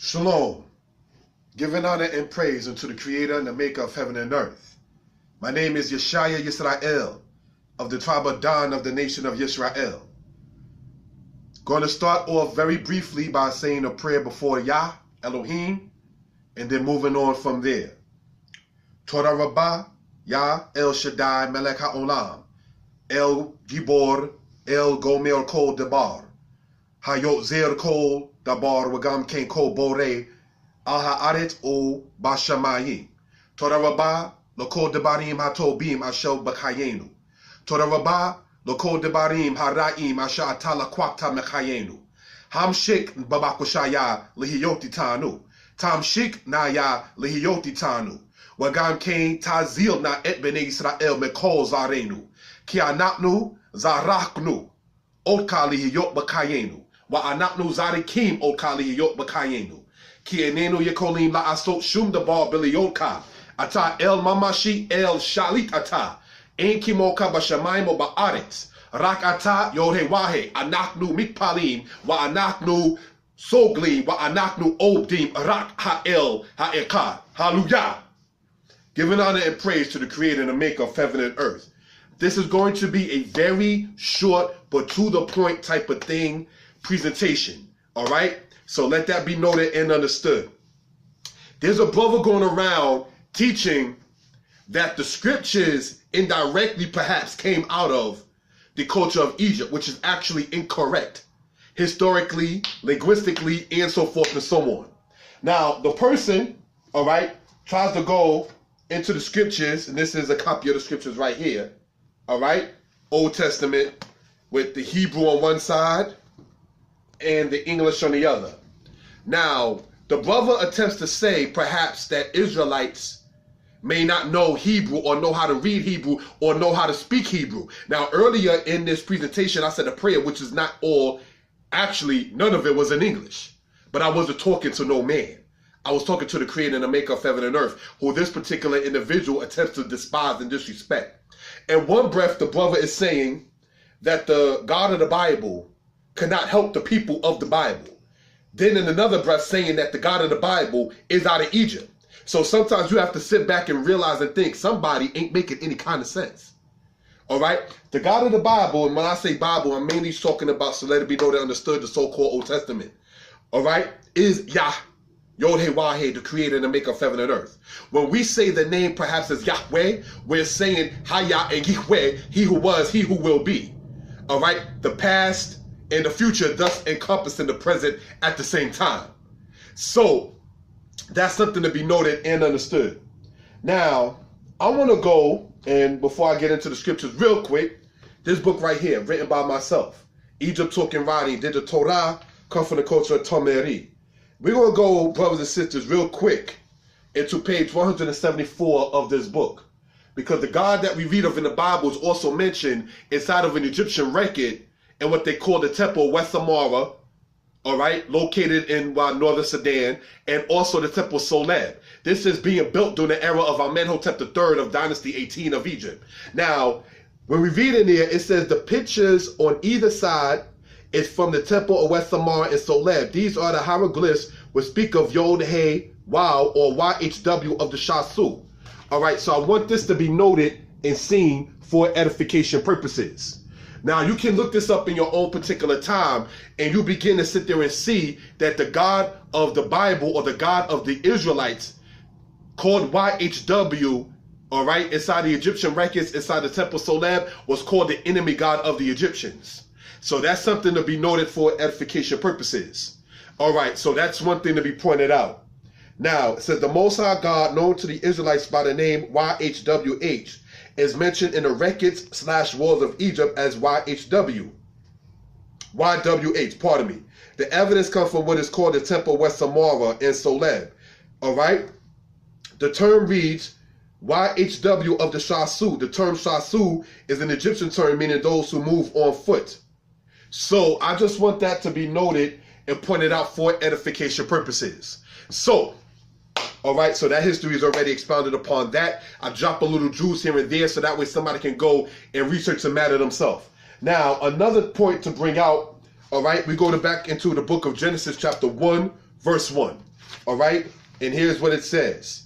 Shalom, giving honor and praise unto the Creator and the Maker of heaven and earth. My name is Yeshaya Yisrael, of the tribe of Dan of the nation of Yisrael. Going to start off very briefly by saying a prayer before Yah, Elohim, and then moving on from there. Toda Rabbah, Yah, El Shaddai, Melech HaOlam, El Gibor, El Gomer Kol Debar, Hayot Zer Kol Dabar Wagam Ken Kol Bore, Al Ha'aret O Bashamayim, Toda Rabbah, Lokol Debarim HaTobim Ashel Bakayenu, Toda Rabbah, Lokol Debarim Haraim Asha Atala Kwakta Mechayenu, Hamshik Babakushaya Lihiyoti Tanu, Tamshik Naya Lihiyoti Tanu, Wagam Ken Tazil Na Et Bene Israel Mekol Zarenu, Kianapnu Zaraknu, Otka Lihiyot Bakayenu, Wa Anapnu Zarikim Otka Lihiyot Bakayenu, Kienenu Yekolim La Asot Shum Dabar Bilioka, Ata El Mamashi El Shalit Ata, En Kimoka Bashamaimo Ba'aretz, Rak Ata Yohe Wahe, Anaknu Mikpalim, Wa Anaknu Sogli, Wa Anaknu Obdim, Rak Ha'el Ha'eka. Hallelujah. Giving honor and praise to the Creator and the Maker of heaven and earth. This is going to be a very short but to the point type of thing presentation. All right? So let that be noted and understood. There's a brother going around teaching that the scriptures indirectly perhaps came out of the culture of Egypt, which is actually incorrect, historically, linguistically, and so forth and so on. Now, the person, all right, tries to go into the scriptures, and this is a copy of the scriptures right here, all right, Old Testament with the Hebrew on one side and the English on the other. Now, the brother attempts to say perhaps that Israelites may not know Hebrew or know how to read Hebrew or know how to speak Hebrew. Now, earlier in this presentation, I said a prayer, which is not all, actually, none of it was in English. But I wasn't talking to no man. I was talking to the Creator and the Maker of heaven and earth, who this particular individual attempts to despise and disrespect. In one breath, the brother is saying that the God of the Bible cannot help the people of the Bible. Then in another breath saying that the God of the Bible is out of Egypt. So sometimes you have to sit back and realize and think somebody ain't making any kind of sense. All right? The God of the Bible, and when I say Bible, I'm mainly talking about, so let it be noted, understood, the so-called Old Testament. All right? Is Yah, Yod-Heh-Wah-Heh, the Creator and the Maker of heaven and earth. When we say the name perhaps as Yahweh, we're saying Hayah and Yahweh, he who was, he who will be. All right? The past and the future, thus encompassing the present at the same time. So, that's something to be noted and understood. Now, I want to go, and before I get into the scriptures real quick, this book right here, written by myself, Egypt Talking Writing, did the Torah, come from the culture of Tomeri. We're going to go, brothers and sisters, real quick into page 174 of this book. Because the God that we read of in the Bible is also mentioned inside of an Egyptian record in what they call the Temple of West Samarra, all right, located in northern Sudan, and also the Temple Soleb. This is being built during the era of Amenhotep III of Dynasty 18 of Egypt. Now, when we read in here, it says the pictures on either side is from the Temple of West Samarra and Soleb. These are the hieroglyphs which speak of Yod-Heh-Waw or YHW of the Shasu. All right, so I want this to be noted and seen for edification purposes. Now, you can look this up in your own particular time, and you begin to sit there and see that the God of the Bible, or the God of the Israelites, called YHW, all right, inside the Egyptian records, inside the Temple Soleb, was called the enemy God of the Egyptians. So that's something to be noted for edification purposes. All right, so that's one thing to be pointed out. Now, it says the Most High God, known to the Israelites by the name YHWH, is mentioned in the records / walls of Egypt as YHW. YWH, pardon me. The evidence comes from what is called the Temple West Samarra and Soleb. All right? The term reads YHW of the Shasu. The term Shasu is an Egyptian term meaning those who move on foot. So I just want that to be noted and pointed out for edification purposes. So, all right, so that history is already expounded upon that. I drop a little juice here and there so that way somebody can go and research the matter themselves. Now, another point to bring out, all right, we go back into the book of Genesis chapter 1, verse 1. All right? And here's what it says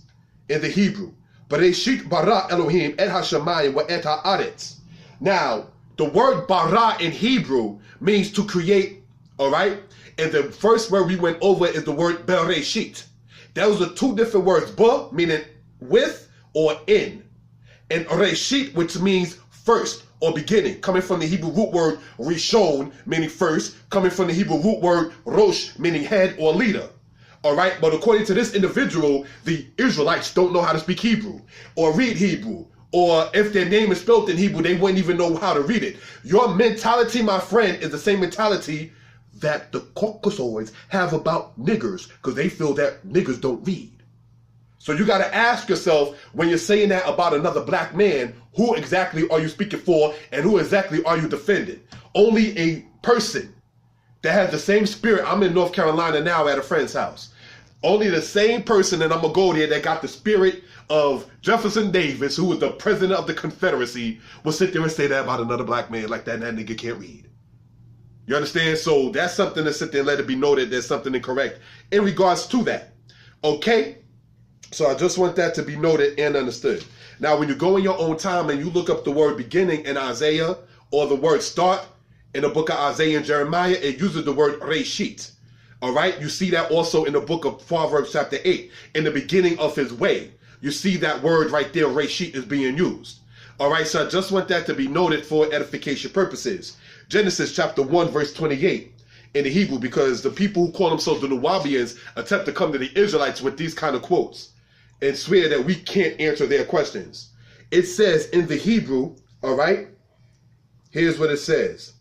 in the Hebrew. Bereshit bara Elohim et hashamayim wa et haaretz. Now, the word bara in Hebrew means to create, all right? And the first word we went over is the word bereshit. Those are two different words. Ba, meaning with or in. And reshit, which means first or beginning, coming from the Hebrew root word rishon, meaning first, coming from the Hebrew root word rosh, meaning head or leader. All right, but according to this individual, the Israelites don't know how to speak Hebrew or read Hebrew, or if their name is spelled in Hebrew, they wouldn't even know how to read it. Your mentality, my friend, is the same mentality that the Caucasoids have about niggers, because they feel that niggers don't read. So you got to ask yourself, when you're saying that about another black man, who exactly are you speaking for and who exactly are you defending? Only a person that has the same spirit. I'm in North Carolina now at a friend's house. Only the same person, and I'm going to go there, that got the spirit of Jefferson Davis, who was the president of the Confederacy, will sit there and say that about another black man like that, and that nigga can't read. You understand? So that's something to sit there and let it be noted there's something incorrect in regards to that. Okay? So I just want that to be noted and understood. Now, when you go in your own time and you look up the word beginning in Isaiah or the word start in the book of Isaiah and Jeremiah, it uses the word reshit. All right? You see that also in the book of Proverbs chapter 8. In the beginning of his way, you see that word right there, reshit, is being used. All right? So I just want that to be noted for edification purposes. Genesis chapter 1, verse 28 in the Hebrew, because the people who call themselves the Nuwabians attempt to come to the Israelites with these kind of quotes and swear that we can't answer their questions. It says in the Hebrew, all right, here's what it says.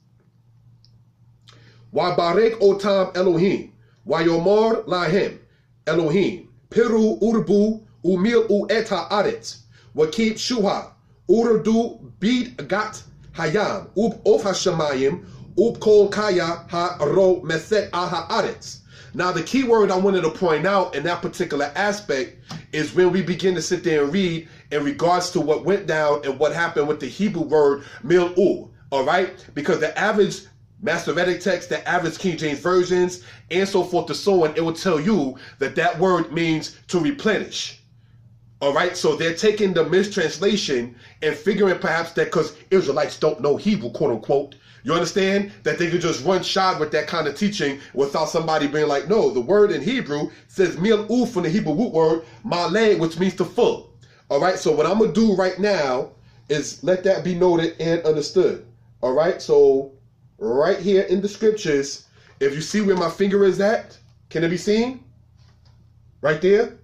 Wabarek otam Elohim, Wayomar lahem Elohim, Piru urbu umil u eta aretz, Wakib shuha, urdu bid gat hayam, ub of hashamayim, ub kol kaya ha ro meset aha aretz. Now, the key word I wanted to point out in that particular aspect is when we begin to sit there and read in regards to what went down and what happened with the Hebrew word mil'u, all right? Because the average Masoretic text, the average King James versions, and so forth and so on, it will tell you that that word means to replenish. All right, so they're taking the mistranslation and figuring perhaps that because Israelites don't know Hebrew, quote unquote, you understand, that they could just run shot with that kind of teaching without somebody being like, no, the word in Hebrew says mil'u from the Hebrew root word maleh, which means to full. All right, so what I'm going to do right now is let that be noted and understood. All right, so right here in the scriptures, if you see where my finger is at, can it be seen? Right there?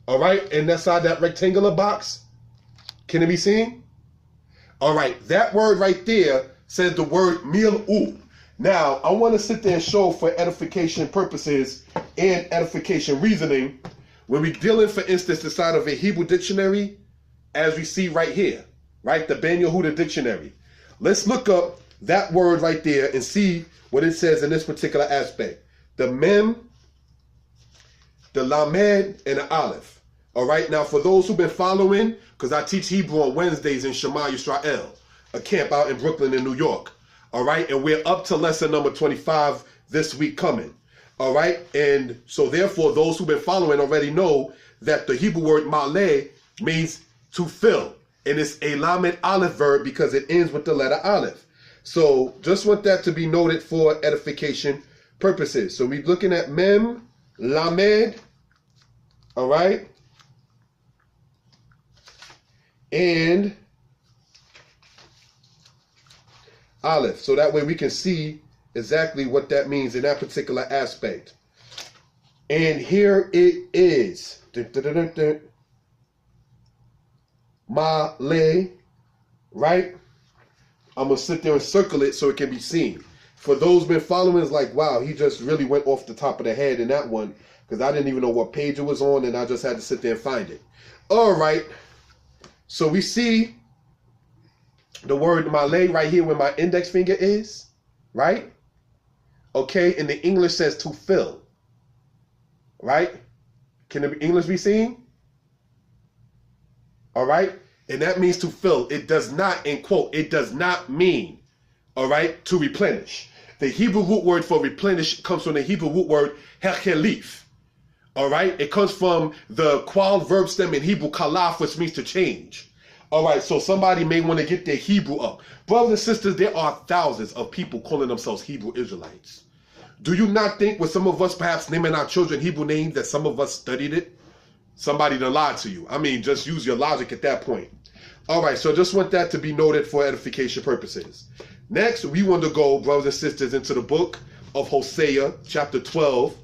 All right, and inside that rectangular box, can it be seen? All right, that word right there says the word mil'u. Now, I want to sit there and show for edification purposes and edification reasoning, when we're dealing, for instance, inside of a Hebrew dictionary, as we see right here, right, the Ben Yehuda dictionary. Let's look up that word right there and see what it says in this particular aspect. The Mem, the Lamed, and the Aleph. All right, now for those who've been following, because I teach Hebrew on Wednesdays in Shema Yisrael, a camp out in Brooklyn in New York. All right, and we're up to lesson number 25 this week coming. All right, and so therefore those who've been following already know that the Hebrew word maleh means to fill. And it's a Lamed Aleph verb because it ends with the letter Aleph. So just want that to be noted for edification purposes. So we're looking at Mem, Lamed, all right, and Aleph. So that way we can see exactly what that means in that particular aspect. And here it is. Maleh, right? I'm going to sit there and circle it so it can be seen. For those who've been following, it's like, wow, he just really went off the top of the head in that one, because I didn't even know what page it was on, and I just had to sit there and find it. All right. So we see the word maleh right here where my index finger is, right? Okay, and the English says to fill, right? Can the English be seen? All right, and that means to fill. It does not, in quote, it does not mean, all right, to replenish. The Hebrew root word for replenish comes from the Hebrew root word hechelif. All right, it comes from the qual verb stem in Hebrew kalaf, which means to change. All right, so somebody may want to get their Hebrew up. Brothers and sisters, there are thousands of people calling themselves Hebrew Israelites. Do you not think with some of us perhaps naming our children Hebrew names that some of us studied it? Somebody done lied to you. I mean, just use your logic at that point. All right, so just want that to be noted for edification purposes. Next, we want to go, brothers and sisters, into the book of Hosea, chapter 12.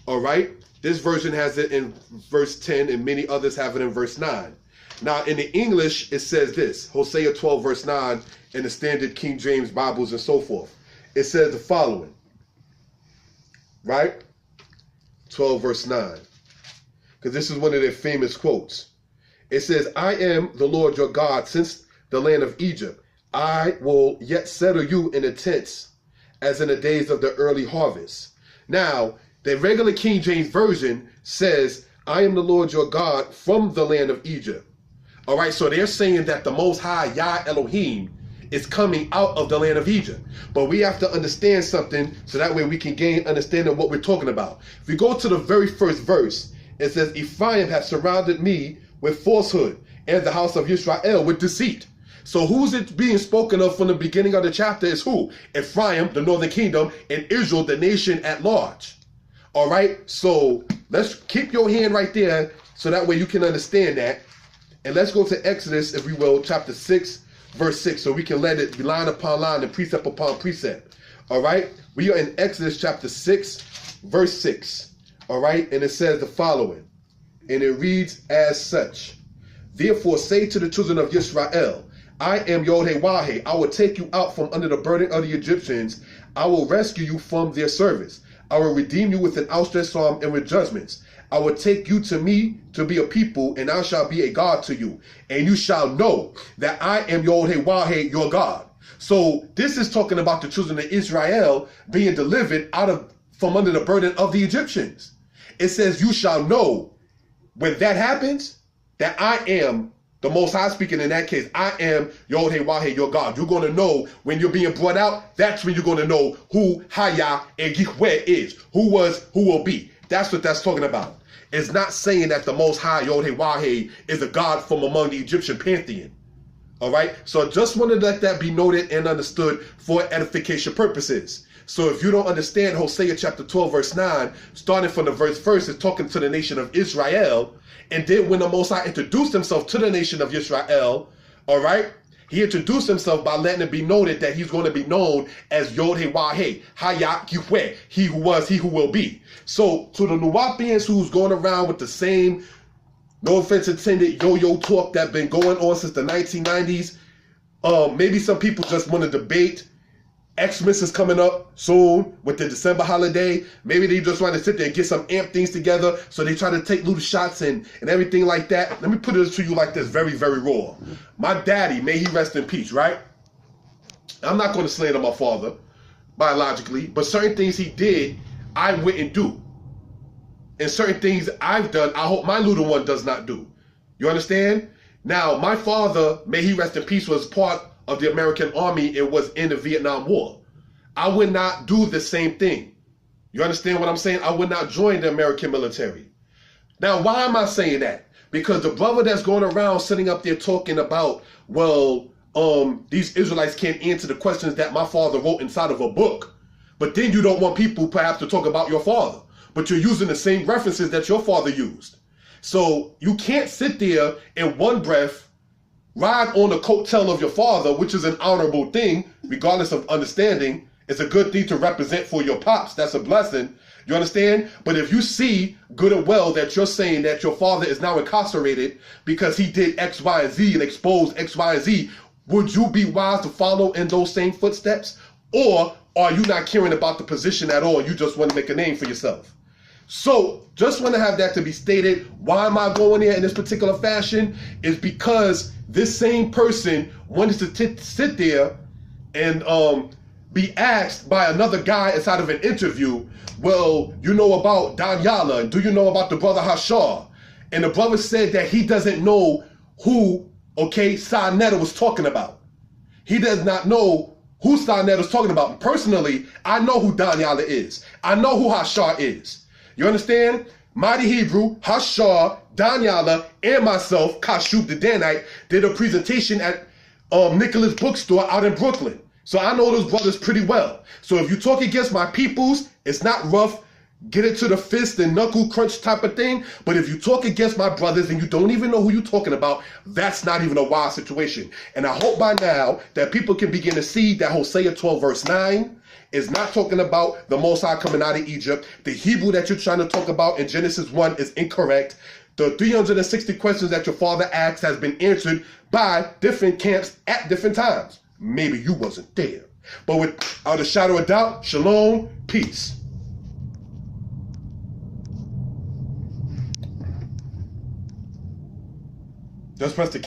All right, this version has it in verse 10, and many others have it in verse 9. Now, in the English, it says this, Hosea 12, verse 9, in the Standard King James Bibles and so forth. It says the following, right? 12, verse 9, because this is one of their famous quotes. It says, I am the Lord your God since the land of Egypt. I will yet settle you in the tents as in the days of the early harvest. Now, the regular King James Version says, I am the Lord your God from the land of Egypt. All right, so they're saying that the Most High, Yah Elohim, is coming out of the land of Egypt. But we have to understand something so that way we can gain understanding of what we're talking about. If we go to the very first verse, it says, Ephraim has surrounded me with falsehood and the house of Israel with deceit. So who's it being spoken of from the beginning of the chapter is who? Ephraim, the northern kingdom, and Israel, the nation at large. All right, so let's keep your hand right there so that way you can understand that. And let's go to Exodus, if we will, chapter 6, verse 6, so we can let it be line upon line and precept upon precept. All right, we are in Exodus chapter 6, verse 6. All right, and it says the following, and it reads as such. Therefore say to the children of Israel, I am Yod-Heh-Wah-Heh. I will take you out from under the burden of the Egyptians. I will rescue you from their service. I will redeem you with an outstretched arm and with judgments. I will take you to me to be a people, and I shall be a God to you. And you shall know that I am Yod-Heh-Wah-Heh, your God. So this is talking about the children of Israel being delivered from under the burden of the Egyptians. It says, you shall know when that happens, that I am the Most High speaking in that case. I am Yod-Heh-Wah-Heh, your God. You're going to know when you're being brought out. That's when you're going to know who Hayah and Yahweh is. Who was, who will be. That's what that's talking about. It's not saying that the Most High, Yod-Heh-Wah-Heh, is a God from among the Egyptian pantheon. All right? So I just wanted to let that be noted and understood for edification purposes. So if you don't understand Hosea chapter 12, verse 9, starting from the verse first, it's talking to the nation of Israel. And then when the Most High introduced himself to the nation of Israel, all right, he introduced himself by letting it be noted that he's going to be known as Yod-Heh-Wah-Heh, Hayah Yahweh, he who was, he who will be. So to the Nuwabians who's going around with the same, no offense intended, yo-yo talk that been going on since the 1990s, maybe some people just want to debate. Xmas is coming up soon with the December holiday. Maybe they just want to sit there and get some amp things together. So they try to take little shots and everything like that. Let me put it to you like this, very, very raw. My daddy, may he rest in peace, right? I'm not going to slander my father biologically, but certain things he did, I wouldn't do. And certain things I've done, I hope my little one does not do. You understand? Now, my father, may he rest in peace, was part of the American Army. It was in the Vietnam War. I would not do the same thing. You understand what I'm saying? I would not join the American military. Now, why am I saying that? Because the brother that's going around sitting up there talking about, well, these Israelites can't answer the questions that my father wrote inside of a book. But then you don't want people perhaps to talk about your father. But you're using the same references that your father used. So you can't sit there in one breath, ride on the coattail of your father, which is an honorable thing, regardless of understanding. It's a good thing to represent for your pops. That's a blessing. You understand? But if you see good and well that you're saying that your father is now incarcerated because he did X, Y, and Z and exposed X, Y, and Z, would you be wise to follow in those same footsteps? Or are you not caring about the position at all? You just want to make a name for yourself. So just want to have that to be stated. Why am I going there in this particular fashion? Is because this same person wanted to sit there and be asked by another guy inside of an interview, well, you know about Danyala, and do you know about the brother Hashar? And the brother said that he doesn't know who, okay, Sa Neter was talking about. He does not know who Starnet is talking about. Personally, I know who Danyala is. I know who Hashar is. You understand? Mighty Hebrew, Hashar, Danyala, and myself, Kashub the Danite, did a presentation at Nicholas Bookstore out in Brooklyn. So I know those brothers pretty well. So if you talk against my peoples, it's not rough, get it to the fist and knuckle crunch type of thing. But if you talk against my brothers and you don't even know who you're talking about, that's not even a wild situation. And I hope by now that people can begin to see that Hosea 12 verse 9 is not talking about the Most High coming out of Egypt. The Hebrew that you're trying to talk about in Genesis 1 is incorrect. The 360 questions that your father asked has been answered by different camps at different times. Maybe you wasn't there. But without a shadow of doubt, shalom, peace. Just press the